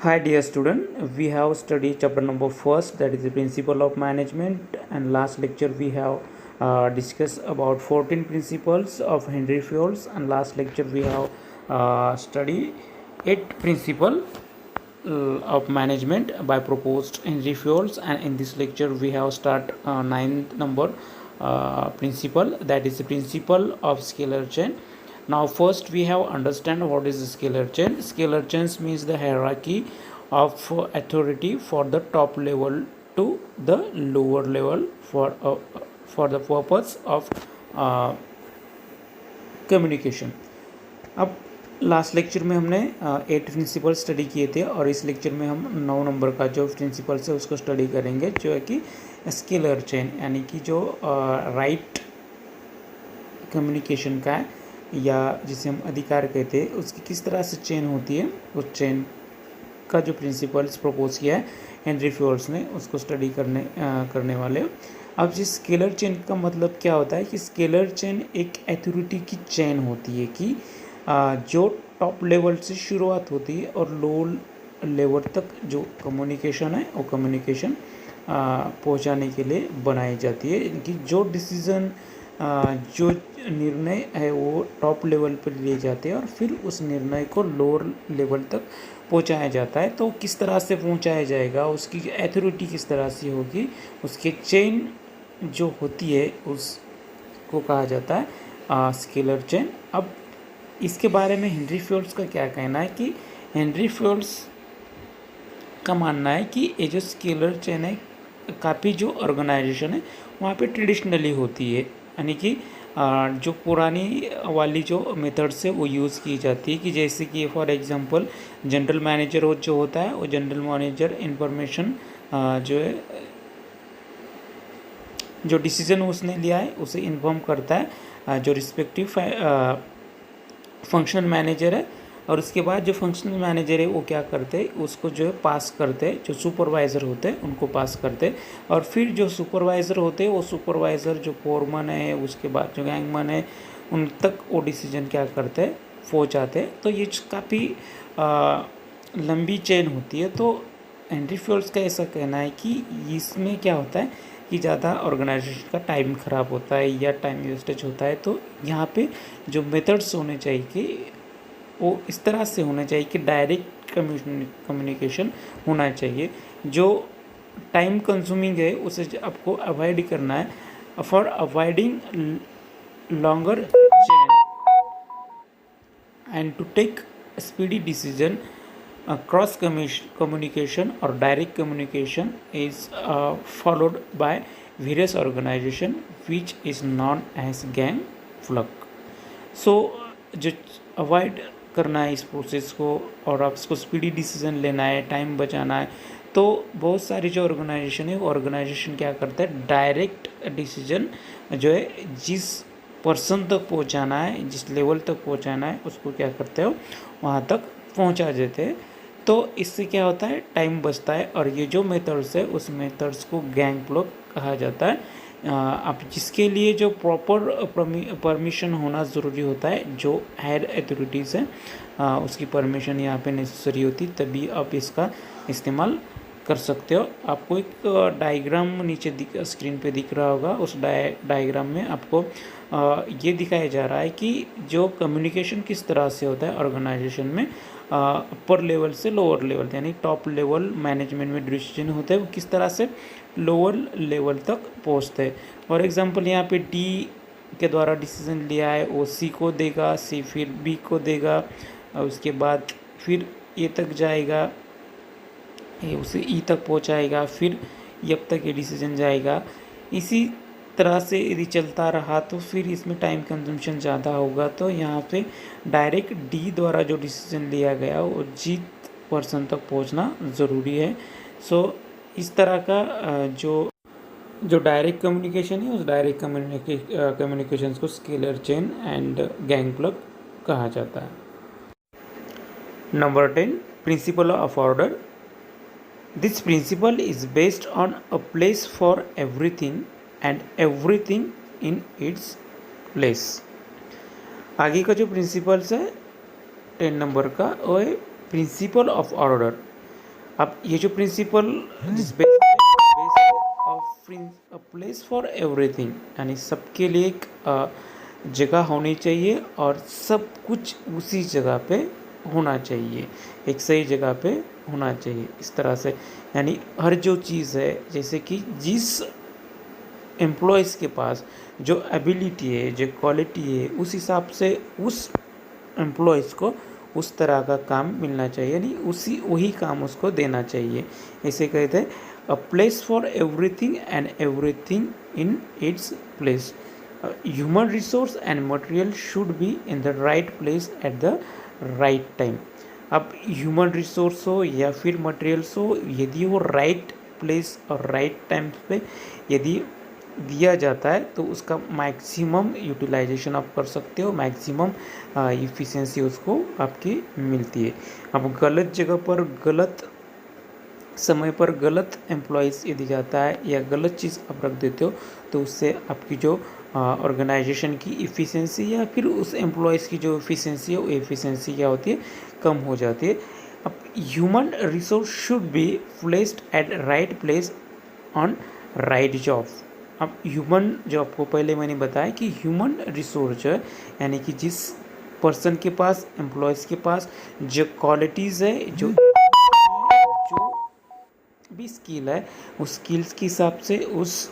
Hi dear student, we have studied chapter number first, that is the principle of management, and last lecture we have discussed about 14 principles of Henry Fayol's, and last lecture we have studied 8 principle of management by proposed Henry Fayol's, and in this lecture we have start 9th number principle, that is the principle of scalar chain. Now first we have understand what is the scalar chain. Scalar chains means the hierarchy of authority for the top level to the lower level for the purpose of communication. अब last lecture में हमने 8 principal study किए थे और इस lecture में हम 9 number का जो प्रिंसिपल्स है उसको स्टडी करेंगे, जो है कि स्केलर चेन, यानी कि जो राइट कम्युनिकेशन का है या जिसे हम अधिकार कहते हैं, उसकी किस तरह से चेन होती है, उस चेन का जो प्रिंसिपल्स प्रपोज किया है हेनरी फयोल्स ने, उसको स्टडी करने वाले. अब जिस स्केलर चेन का मतलब क्या होता है कि स्केलर चेन एक अथॉरिटी की चेन होती है कि जो टॉप लेवल से शुरुआत होती है और लो लेवल तक जो कम्युनिकेशन है वो कम्युनिकेशन पहुंचाने के लिए बनाई जाती है. कि जो डिसीज़न जो निर्णय है वो टॉप लेवल पर लिए जाते हैं और फिर उस निर्णय को लोअर लेवल तक पहुंचाया जाता है. तो किस तरह से पहुंचाया जाएगा, उसकी अथॉरिटी किस तरह से होगी, उसके चेन जो होती है उसको कहा जाता है स्केलर चेन. अब इसके बारे में हेनरी फयोल्स का क्या कहना है कि हेनरी फयोल्स का मानना है कि ये जो स्केलर चेन है काफ़ी जो ऑर्गेनाइजेशन है वहाँ पे ट्रेडिशनली होती है, यानी कि जो पुरानी वाली जो मेथड्स है वो यूज़ की जाती है. कि जैसे कि फॉर एग्जांपल जनरल मैनेजर जो होता है वो जनरल मैनेजर इंफॉर्मेशन जो है जो डिसीजन उसने लिया है उसे इन्फॉर्म करता है जो रिस्पेक्टिव फंक्शनल मैनेजर है, और उसके बाद जो फंक्शनल मैनेजर है वो क्या करते हैं, उसको जो है पास करते हैं, जो सुपरवाइज़र होते हैं उनको पास करते हैं, और फिर जो सुपरवाइज़र होते हैं वो सुपरवाइज़र जो फोरमैन है, उसके बाद जो गैंगमैन है, उन तक वो डिसीजन क्या करते हैं, पहुँचाते हैं. तो ये काफ़ी लंबी चेन होती है. तो हेनरी फयोल्स का ऐसा कहना है कि इसमें क्या होता है कि ज़्यादा ऑर्गेनाइजेशन का टाइम ख़राब होता है या टाइम वेस्टेज होता है. तो यहाँ पे जो मेथड्स होने चाहिए कि वो इस तरह से होना चाहिए कि डायरेक्ट कम्युनिकेशन होना चाहिए. जो टाइम कंज्यूमिंग है उसे आपको अवॉइड करना है. For avoiding longer chain and to take speedy decision, cross communication or direct communication is followed by various organization which is known as gang plug. So जो avoid करना है इस प्रोसेस को और आप इसको स्पीडी डिसीजन लेना है, टाइम बचाना है, तो बहुत सारी जो ऑर्गेनाइजेशन है वो ऑर्गेनाइजेशन क्या करता है, डायरेक्ट डिसीजन जो है जिस पर्सन तक पहुंचाना है, जिस लेवल तक पहुंचाना है, उसको क्या करते हो वहाँ तक पहुंचा देते हैं. तो इससे क्या होता है, टाइम बचता है. और ये जो मेथड्स है उस मेथड्स को गैंग प्लग कहा जाता है. अब जिसके लिए जो प्रॉपर परमिशन होना ज़रूरी होता है, जो हायर अथॉरिटीज़ हैं उसकी परमिशन यहाँ पे नेसेसरी होती, तभी आप इसका इस्तेमाल कर सकते हो. आपको एक डायग्राम नीचे स्क्रीन पे दिख रहा होगा. उस डायग्राम में आपको ये दिखाया जा रहा है कि जो कम्युनिकेशन किस तरह से होता है ऑर्गेनाइजेशन में, अपर लेवल से लोअर लेवल, यानी टॉप लेवल मैनेजमेंट में डिसीजन होते हैं वो किस तरह से लोअर लेवल तक पहुंचते हैं. फॉर एग्जांपल यहाँ पे डी के द्वारा डिसीजन लिया है, वो सी को देगा, सी फिर बी को देगा, और उसके बाद फिर ए तक जाएगा, ये उसे ई तक पहुंचाएगा, फिर एफ तक ये डिसीजन जाएगा. इसी तरह से यदि चलता रहा तो फिर इसमें टाइम कंजम्पशन ज़्यादा होगा. तो यहाँ पे डायरेक्ट डी द्वारा जो डिसीजन लिया गया वो जी पर्सन तक पहुँचना ज़रूरी है. सो इस तरह का जो डायरेक्ट कम्युनिकेशन है उस डायरेक्ट कम्युनिकेशन को scalar chain and gang plug कहा जाता है. Number 10, principle of order. This principle is based on a place for everything and everything in its place. आगे का जो प्रिंसिपल्स है 10 नंबर का वो है प्रिंसिपल ऑफ ऑर्डर. अब ये जो प्रिंसिपल जिस प्लेस फॉर एवरीथिंग, यानी सबके लिए एक जगह होनी चाहिए और सब कुछ उसी जगह पे होना चाहिए, एक सही जगह पे होना चाहिए। इस तरह से यानी हर जो चीज़ है, जैसे कि जिस एम्प्लॉयज़ के पास जो एबिलिटी है, जो क्वालिटी है, उस हिसाब से उस एम्प्लॉयज़ को उस तरह का काम मिलना चाहिए, यानी उसी वही काम उसको देना चाहिए। इसे कहते हैं a place for everything and everything in its place. Human resource and material should be in the right place at the right time. अब ह्यूमन रिसोर्स हो या फिर मटेरियल्स हो, यदि वो राइट प्लेस और राइट टाइम पे यदि दिया जाता है तो उसका मैक्सिमम यूटिलाइजेशन आप कर सकते हो, मैक्सिमम इफ़िशियंसी उसको आपकी मिलती है। अब गलत जगह पर गलत समय पर गलत एम्प्लॉयज़ यदि जाता है या गलत चीज़ आप रख देते हो तो उससे आपकी जो ऑर्गेनाइजेशन की इफ़िशियंसी या फिर उस एम्प्लॉयज़ की जो इफ़िशियंसी है वो इफ़िशियंसी क्या होती है, कम हो जाती है। अब human resource should be placed at right place on right job. अब ह्यूमन जो आपको पहले मैंने बताया कि ह्यूमन रिसोर्स है, यानी कि जिस पर्सन के पास, एम्प्लॉयज़ के पास जो क्वालिटीज़ है, जो भी स्किल है, उस स्किल्स के हिसाब से उस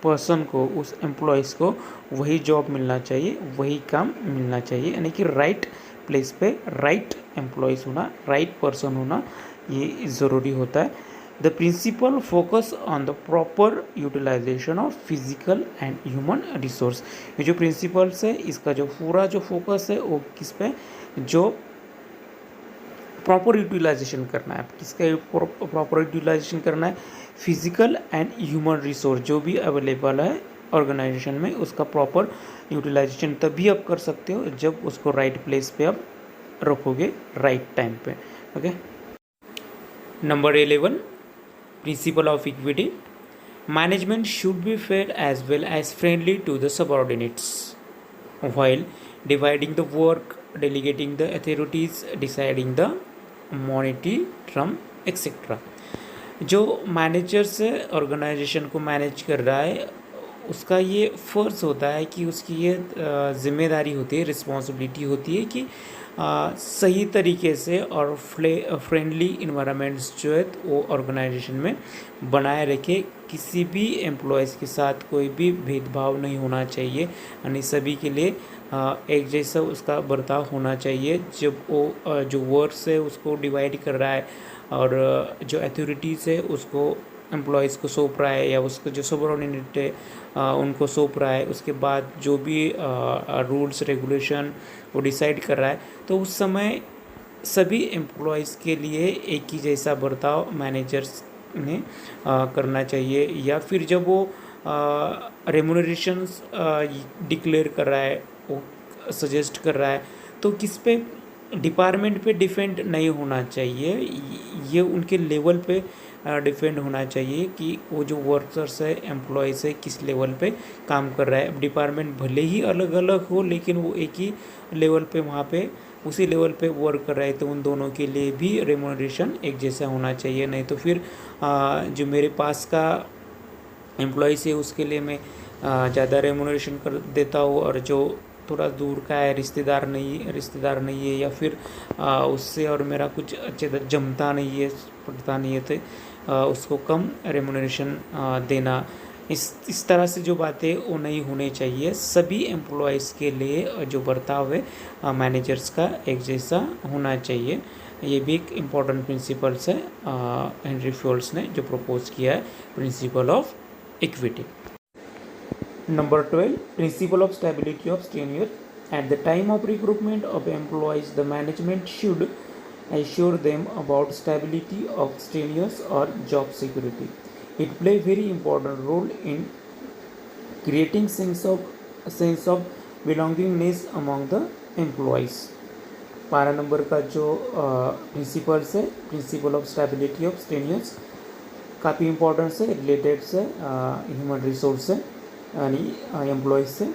पर्सन को, उस एम्प्लॉयज़ को वही जॉब मिलना चाहिए, वही काम मिलना चाहिए, यानी कि राइट प्लेस पे राइट एम्प्लॉयज़ होना, राइट पर्सन होना, ये ज़रूरी होता है। The principle focus on the proper utilisation of physical and human resource. ये जो प्रिंसिपल्स है, इसका जो पूरा जो फोकस है वो किस पे, जो प्रॉपर यूटिलाइजेशन करना है। किसका प्रॉपर यूटिलाइजेशन करना है? फिजिकल एंड ह्यूमन रिसोर्स जो भी अवेलेबल है ऑर्गेनाइजेशन में, उसका प्रॉपर यूटिलाइजेशन तभी आप कर सकते हो जब उसको राइट प्लेस पे आप रखोगे, राइट टाइम पे। Okay, number 11, principle of equity. Management should be fair as well as friendly to the subordinates while dividing the work, delegating the authorities, deciding the monetary term etc. जो managers organisation को manage कर रहा है, उसका ये फ़र्ज़ होता है कि उसकी ये ज़िम्मेदारी होती है, रिस्पॉन्सिबिलिटी होती है कि सही तरीके से और फ्रेंडली इन्वायरमेंट्स जो है वो ऑर्गेनाइजेशन में बनाए रखे। किसी भी एम्प्लॉयज़ के साथ कोई भी भेदभाव नहीं होना चाहिए, यानी सभी के लिए एक जैसा उसका बर्ताव होना चाहिए। जब वो जो वर्क्स है उसको डिवाइड कर रहा है और जो अथॉरिटीज़ है उसको एम्प्लॉयज़ को सौंप रहा है या उसको जो सबऑर्डिनेट है उनको सौंप रहा है, उसके बाद जो भी रूल्स रेगुलेशन वो डिसाइड कर रहा है, तो उस समय सभी एम्प्लॉयज़ के लिए एक ही जैसा बर्ताव मैनेजर्स ने करना चाहिए। या फिर जब वो रेमुनरेशंस डिक्लेयर कर रहा है, वो सजेस्ट कर रहा है, तो किस पे, डिपार्टमेंट पे डिपेंड नहीं होना चाहिए, ये उनके लेवल पे डिपेंड होना चाहिए कि वो जो वर्कर्स है, एम्प्लॉयज़ है, किस लेवल पे काम कर रहा है। अब डिपार्टमेंट भले ही अलग अलग हो लेकिन वो एक ही लेवल पे वहाँ पे उसी लेवल पे वर्क कर रहे हैं, तो उन दोनों के लिए भी रेमुनरेशन एक जैसा होना चाहिए। नहीं तो फिर जो मेरे पास का एम्प्लॉयज़ है उसके लिए मैं ज़्यादा रेमुनरेशन कर देता हूँ और जो थोड़ा दूर का है, रिश्तेदार नहीं है या फिर उससे और मेरा कुछ अच्छे तरह जमता नहीं है, पड़ता नहीं है, तो उसको कम रेमुनरेशन देना, इस तरह से जो बातें वो नहीं होनी चाहिए। सभी एम्प्लॉयज़ के लिए जो बर्ताव है मैनेजर्स का एक जैसा होना चाहिए। ये भी एक इम्पॉर्टेंट प्रिंसिपल्स है हेनरी फ्योल्स ने जो प्रपोज किया है, principal of equity. Number 12, principle of stability of tenure. At the time of recruitment of employees, the management should assure them about stability of tenures or job security. It plays a very important role in creating sense of belongingness among the employees. 12 number का जो principles है, principle of stability of tenures, काफ़ी importance है, related से human resource से यानी employees से।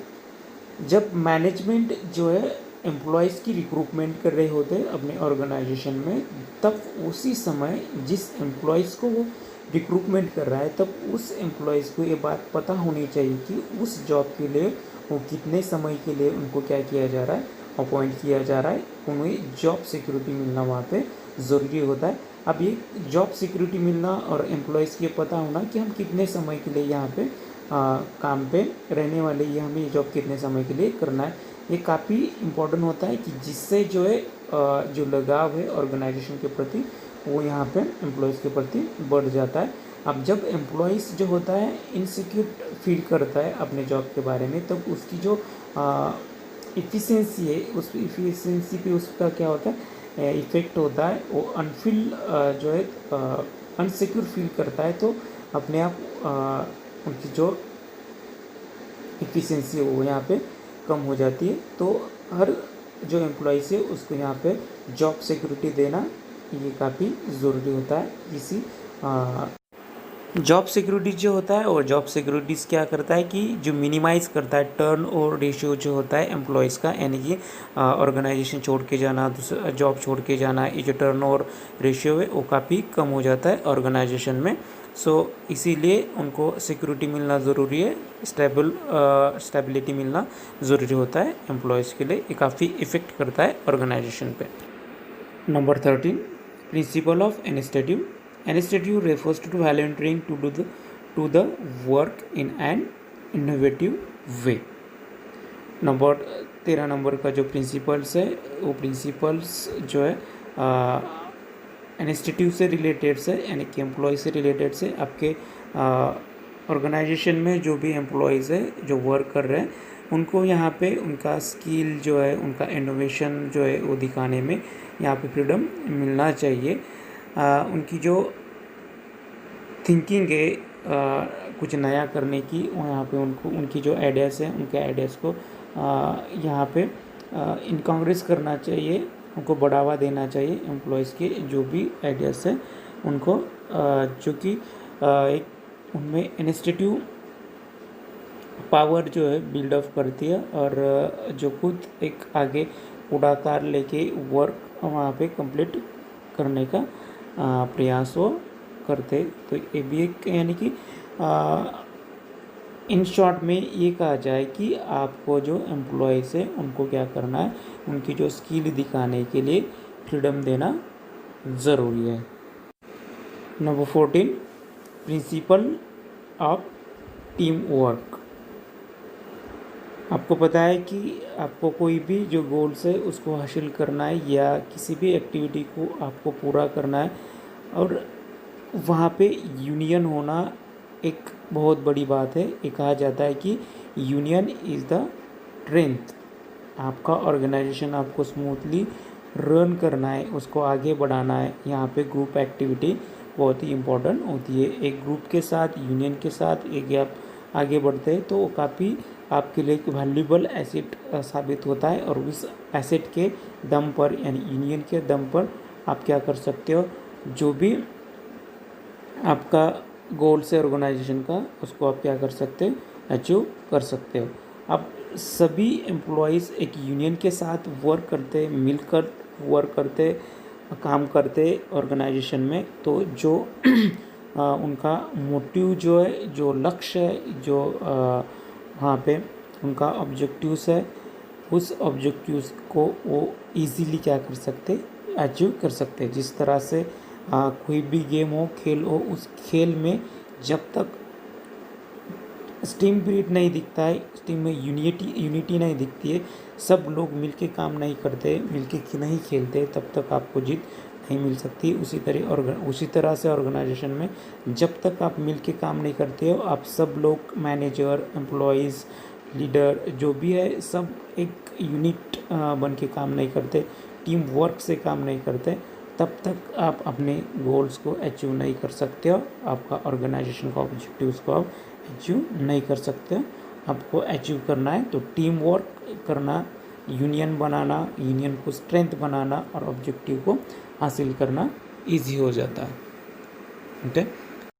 जब मैनेजमेंट जो है एम्प्लॉयज़ की रिक्रूटमेंट कर रहे होते हैं अपने ऑर्गेनाइजेशन में, तब उसी समय जिस एम्प्लॉयज़ को वो रिक्रूटमेंट कर रहा है तब उस एम्प्लॉयज़ को ये बात पता होनी चाहिए कि उस जॉब के लिए वो कितने समय के लिए उनको क्या किया जा रहा है, अपॉइंट किया जा रहा है, उन्हें जॉब सिक्योरिटी मिलना वहाँ पे ज़रूरी होता है। अब ये जॉब सिक्योरिटी मिलना और एम्प्लॉयज़ के पता होना कि हम कितने समय के लिए यहाँ पे काम पे रहने वाले, ये हमें ये जॉब कितने समय के लिए करना है, ये काफ़ी इम्पोर्टेंट होता है कि जिससे जो है जो लगाव है ऑर्गेनाइजेशन के प्रति वो यहाँ पे एम्प्लॉयज़ के प्रति बढ़ जाता है। अब जब एम्प्लॉयज़ जो होता है इनसिक्योर फील करता है अपने जॉब के बारे में, तब उसकी जो इफ़िशियंसी है उस इफ़िशियंसी पे उसका क्या होता है इफ़ेक्ट होता है। वो अनफिल जो है अनसिक्योर फील करता है, तो अपने आप उनकी जो इफ़िशियंसी है वो यहाँ पे कम हो जाती है। तो हर जो एम्प्लॉयज़ है उसको यहाँ पे जॉब सिक्योरिटी देना ये काफ़ी ज़रूरी होता है। इसी जॉब सिक्योरिटी जो होता है और जॉब सिक्योरिटीज़ क्या करता है कि जो मिनिमाइज़ करता है टर्न और रेशियो जो होता है एम्प्लॉयज़ का, यानी कि ऑर्गेनाइजेशन छोड़ के जाना, दूसरा जॉब छोड़ के जाना, ये जो टर्न और रेशियो है वो काफ़ी कम हो जाता है ऑर्गेनाइजेशन में। सो इसीलिए उनको सिक्योरिटी मिलना ज़रूरी है, स्टेबिलिटी मिलना ज़रूरी होता है एम्प्लॉयज़ के लिए। ये काफ़ी इफ़ेक्ट करता है ऑर्गेनाइजेशन पे। Number 13, principle of initiative. Initiative refers to volunteering to the work in an innovative way। Number 13 number का जो प्रिंसिपल्स है वो प्रिंसिपल्स जो है इंस्टीट्यूट से रिलेटेड से, यानी कि एम्प्लॉय से रिलेटेड से। आपके ऑर्गेनाइजेशन में जो भी एम्प्लॉयज़ है जो वर्क कर रहे हैं उनको यहाँ पे उनका स्किल जो है, उनका इनोवेशन जो है वो दिखाने में यहाँ पे फ्रीडम मिलना चाहिए। उनकी जो थिंकिंग है कुछ नया करने की, यहाँ पे उनको उनकी जो आइडियाज़ हैं उनके आइडियाज़ को यहाँ पे इनकॉन्ग्रेस करना चाहिए, उनको बढ़ावा देना चाहिए। एम्प्लॉयज़ के जो भी आइडियाज़ हैं उनको जो कि एक उनमें इंस्टीट्यूट पावर जो है बिल्डअप करती है और जो खुद एक आगे पुढाकार लेके वर्क वहाँ पे कंप्लीट करने का प्रयास वो करते। तो ये भी एक, यानी कि इन शॉर्ट में ये कहा जाए कि आपको जो एम्प्लॉयज़ है उनको क्या करना है, उनकी जो स्किल दिखाने के लिए फ्रीडम देना ज़रूरी है। Number 14, principle of team work. आपको पता है कि आपको कोई भी जो गोल्स है उसको हासिल करना है या किसी भी एक्टिविटी को आपको पूरा करना है, और वहाँ पे यूनियन होना एक बहुत बड़ी बात है। ये कहा जाता है कि यूनियन इज़ द स्ट्रेंथ। आपका ऑर्गेनाइजेशन आपको स्मूथली रन करना है, उसको आगे बढ़ाना है। यहाँ पे ग्रुप एक्टिविटी बहुत ही इम्पोर्टेंट होती है। एक ग्रुप के साथ, यूनियन के साथ एक आप आगे बढ़ते हैं तो काफ़ी आपके लिए एक वैल्यूएबल एसेट साबित होता है, और उस एसेट के दम पर, यानी यूनियन के दम पर आप क्या कर सकते हो, जो भी आपका गोल्स है ऑर्गेनाइजेशन का उसको आप क्या कर सकते हो, अचीव कर सकते हो। अब सभी एम्प्लॉयज़ एक यूनियन के साथ वर्क करते, मिलकर वर्क करते, काम करते ऑर्गेनाइजेशन में, तो जो उनका मोटिव जो है, जो लक्ष्य है, जो वहाँ पे उनका ऑब्जेक्टिव्स है, उस ऑब्जेक्टिव्स को वो इजीली क्या कर सकते, अचीव कर सकते। जिस तरह से कोई भी गेम हो, खेल हो, उस खेल में जब तक टीम स्पिरिट नहीं दिखता है, टीम में यूनिटी नहीं दिखती है, सब लोग मिलके काम नहीं करते, मिलके नहीं खेलते, तब तक आपको जीत नहीं मिल सकती। उसी तरह से ऑर्गेनाइजेशन में जब तक आप मिलके काम नहीं करते हो, आप सब लोग मैनेजर, एम्प्लॉयज़, लीडर जो भी है, सब एक यूनिट बन के काम नहीं करते, टीम वर्क से काम नहीं करते, तब तक आप अपने गोल्स को अचीव नहीं कर सकते हो। आपका ऑर्गेनाइजेशन का ऑब्जेक्टिव्स को आप अचीव नहीं कर सकते हो। आपको अचीव करना है तो टीम वर्क करना, यूनियन बनाना, यूनियन को स्ट्रेंथ बनाना और ऑब्जेक्टिव को हासिल करना इजी हो जाता है। ओके।